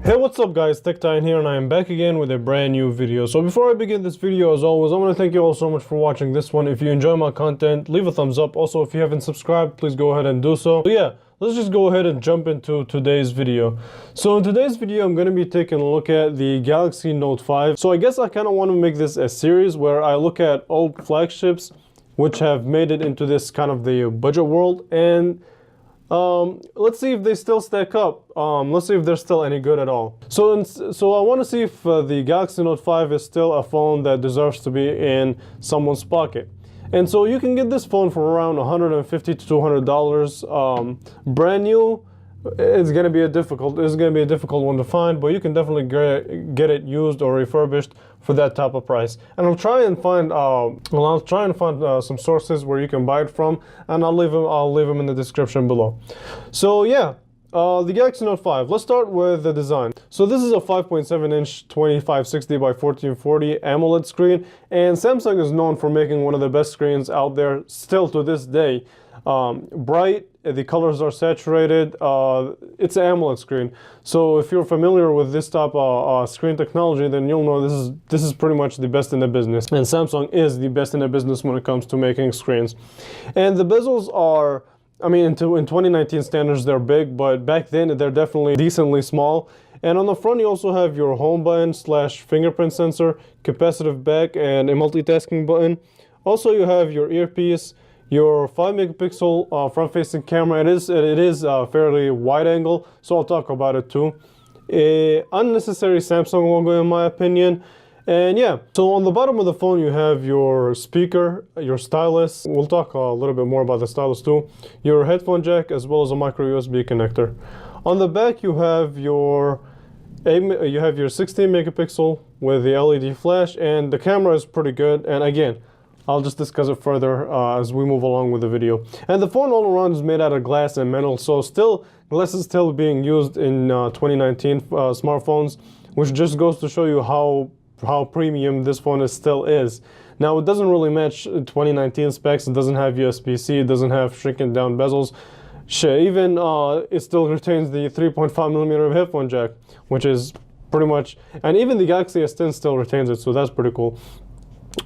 Hey, what's up guys, TechTitan here, and I am back again with a brand new video. So before I begin this video, as always, I want to thank you all so much for watching this one. If you enjoy my content, leave a thumbs up. Also, if you haven't subscribed, please go ahead and do so. So yeah, let's just go ahead and jump into today's video. So in today's video, I'm going to be taking a look at the Galaxy Note 5. So I guess I kind of want to make this a series where I look at old flagships which have made it into this kind of the budget world, and let's see if they still stack up. Let's see if they're still any good at all. So I want to see if the Galaxy Note 5 is still a phone that deserves to be in someone's pocket. And so you can get this phone for around $150 to $200, brand new. It's gonna be a difficult one to find, but you can definitely get it used or refurbished for that type of price. And I'll try and find some sources where you can buy it from, and I'll leave them in the description below. So yeah, the Galaxy Note 5. Let's start with the design. So this is a 5.7-inch 2560 by 1440 AMOLED screen, and Samsung is known for making one of the best screens out there still to this day. Bright, the colors are saturated, it's an AMOLED screen. So if you're familiar with this type of screen technology, then you'll know this is pretty much the best in the business. And Samsung is the best in the business when it comes to making screens. And the bezels are, I mean, in 2019 standards, they're big, but back then they're definitely decently small. And on the front, you also have your home button / fingerprint sensor, capacitive back, and a multitasking button. Also, you have your earpiece, your 5-megapixel front-facing camera. It is fairly wide angle, so I'll talk about it too. A unnecessary Samsung logo in my opinion. And yeah, so on the bottom of the phone you have your speaker, your stylus. We'll talk a little bit more about the stylus too. Your headphone jack, as well as a micro USB connector. On the back you have your 16 megapixel with the LED flash, and the camera is pretty good. And again, I'll just discuss it further as we move along with the video. And the phone all around is made out of glass and metal, so glass is still being used in 2019 smartphones, which just goes to show you how premium this phone still is. Now, it doesn't really match 2019 specs. It doesn't have USB-C, it doesn't have shrinking down bezels. Shit, even it still retains the 3.5mm headphone jack, which is pretty much, and even the Galaxy S10 still retains it, so that's pretty cool.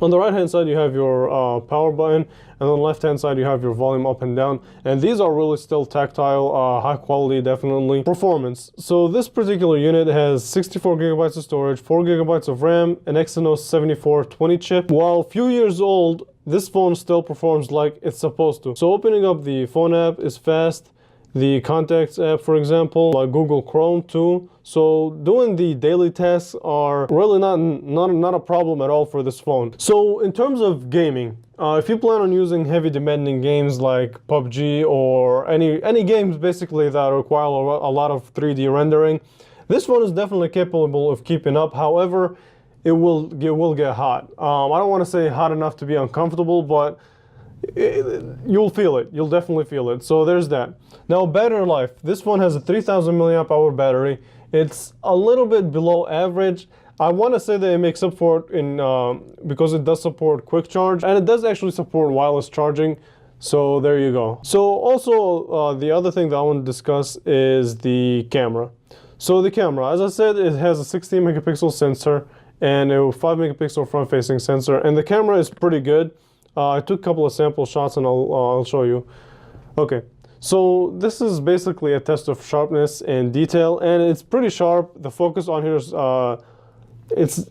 On the right hand side you have your power button, and on the left hand side you have your volume up and down, and these are really still tactile, high quality, definitely. Performance. So this particular unit has 64 gigabytes of storage, 4 gigabytes of RAM, an Exynos 7420 chip. While a few years old, this phone still performs like it's supposed to. So opening up the phone app is fast. The contacts app, for example, like Google Chrome too. So doing the daily tasks are really not a problem at all for this phone. So in terms of gaming, if you plan on using heavy demanding games like PUBG or any games basically that require a lot of 3D rendering, this phone is definitely capable of keeping up. However, it will get hot. I don't want to say hot enough to be uncomfortable, but you'll feel it. You'll definitely feel it. So there's that. Now, battery life. This phone has a 3000 milliamp hour battery. It's a little bit below average. I want to say that it makes up for it in because it does support quick charge, and it does actually support wireless charging. So there you go. So also the other thing that I want to discuss is the camera. So the camera, as I said, it has a 16 megapixel sensor and a 5 megapixel front-facing sensor, and the camera is pretty good. I took a couple of sample shots and I'll show you. Okay, so this is basically a test of sharpness and detail, and it's pretty sharp. The focus on here is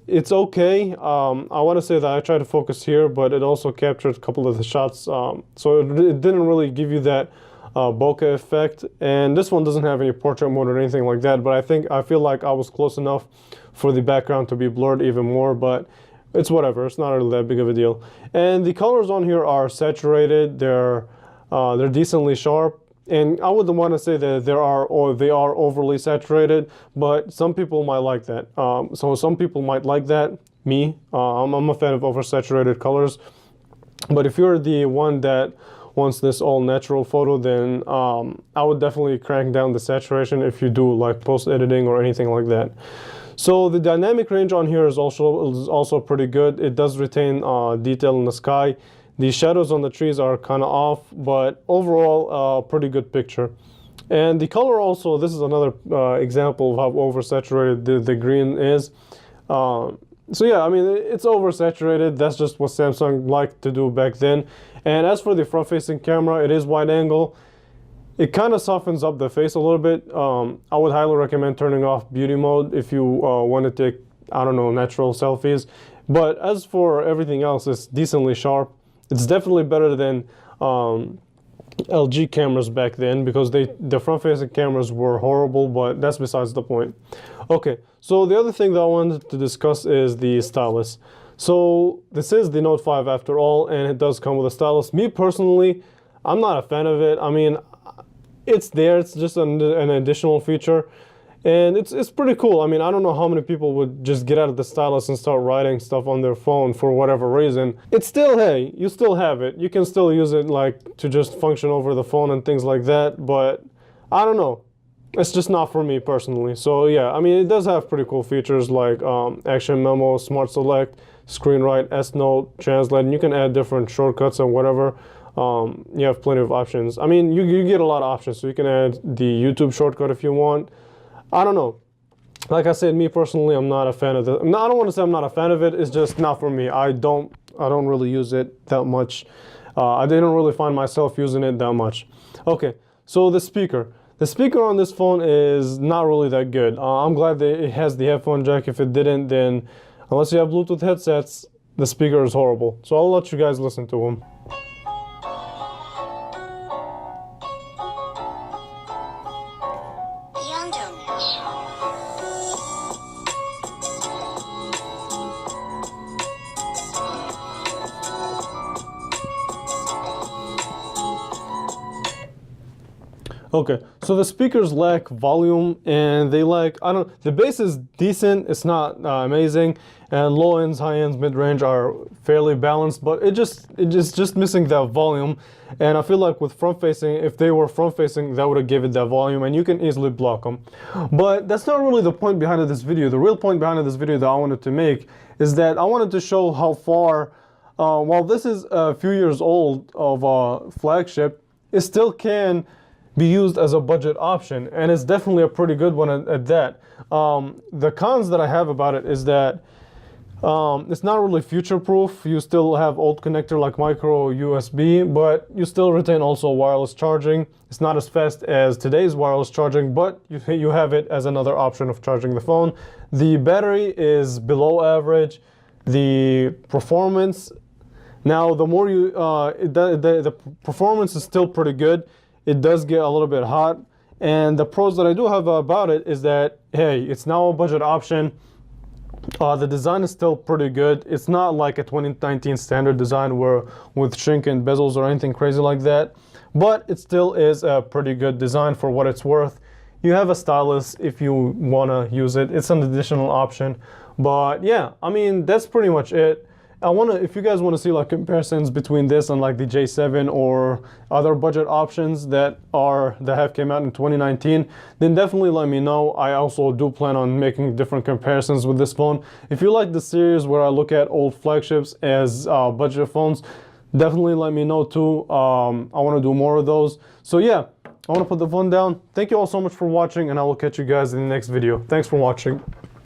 it's okay. I want to say that I tried to focus here, but it also captured a couple of the shots, so it didn't really give you that bokeh effect. And this one doesn't have any portrait mode or anything like that, but I feel like I was close enough for the background to be blurred even more, but it's whatever. It's not really that big of a deal. And the colors on here are saturated. They're decently sharp, and I wouldn't want to say that they are overly saturated, but some people might like that. So some people might like that. Me, I'm a fan of oversaturated colors. But if you're the one that wants this all natural photo, then I would definitely crank down the saturation if you do like post editing or anything like that. So the dynamic range on here is also pretty good. It does retain detail in the sky. The shadows on the trees are kind of off, but overall, pretty good picture. And the color also, this is another example of how oversaturated the green is. So yeah, I mean, it's oversaturated. That's just what Samsung liked to do back then. And as for the front-facing camera, it is wide angle. It kind of softens up the face a little bit. I would highly recommend turning off beauty mode if you want to take, I don't know, natural selfies. But as for everything else, it's decently sharp. It's definitely better than LG cameras back then, because the front-facing cameras were horrible, but that's besides the point. Okay, so the other thing that I wanted to discuss is the stylus. So this is the Note 5 after all, and it does come with a stylus. Me personally, I'm not a fan of it. I mean, it's there, it's just an additional feature, and it's pretty cool. I mean, I don't know how many people would just get out of the stylus and start writing stuff on their phone for whatever reason. It's still, hey, you still have it. You can still use it like to just function over the phone and things like that, but I don't know. It's just not for me personally. So yeah, I mean, it does have pretty cool features like Action Memo, Smart Select, Screen Write, S Note, Translate, and you can add different shortcuts and whatever. You have plenty of options. I mean, you get a lot of options. So you can add the YouTube shortcut if you want. I don't know. Like I said, me personally, I'm not a fan of it. No, I don't want to say I'm not a fan of it. It's just not for me. I don't really use it that much. I didn't really find myself using it that much. Okay, so the speaker. The speaker on this phone is not really that good. I'm glad that it has the headphone jack. If it didn't, then unless you have Bluetooth headsets, the speaker is horrible. So I'll let you guys listen to them. Okay, so the speakers lack volume, and they lack, the bass is decent, it's not amazing, and low ends, high ends, mid range are fairly balanced, but it's just missing that volume. And I feel like with front facing, if they were front facing, that would have given it that volume, and you can easily block them. But that's not really the point behind this video. The real point behind this video that I wanted to make is that I wanted to show how far, while this is a few years old of Flagship, it still can be used as a budget option, and it's definitely a pretty good one at that. The cons that I have about it is that it's not really future-proof. You still have old connector like micro USB, but you still retain also wireless charging. It's not as fast as today's wireless charging, but you have it as another option of charging the phone. The battery is below average. The performance, now the more you, the performance is still pretty good. It does get a little bit hot, and the pros that I do have about it is that, hey, it's now a budget option. The design is still pretty good. It's not like a 2019 standard design where with shrink and bezels or anything crazy like that, but it still is a pretty good design for what it's worth. You have a stylus if you want to use it. It's an additional option, but yeah, I mean, that's pretty much it. If you guys want to see like comparisons between this and like the J7 or other budget options that have came out in 2019, then definitely let me know. I also do plan on making different comparisons with this phone. If you like the series where I look at old flagships as budget phones, definitely let me know too. I want to do more of those. So yeah, I want to put the phone down. Thank you all so much for watching, and I will catch you guys in the next video. Thanks for watching.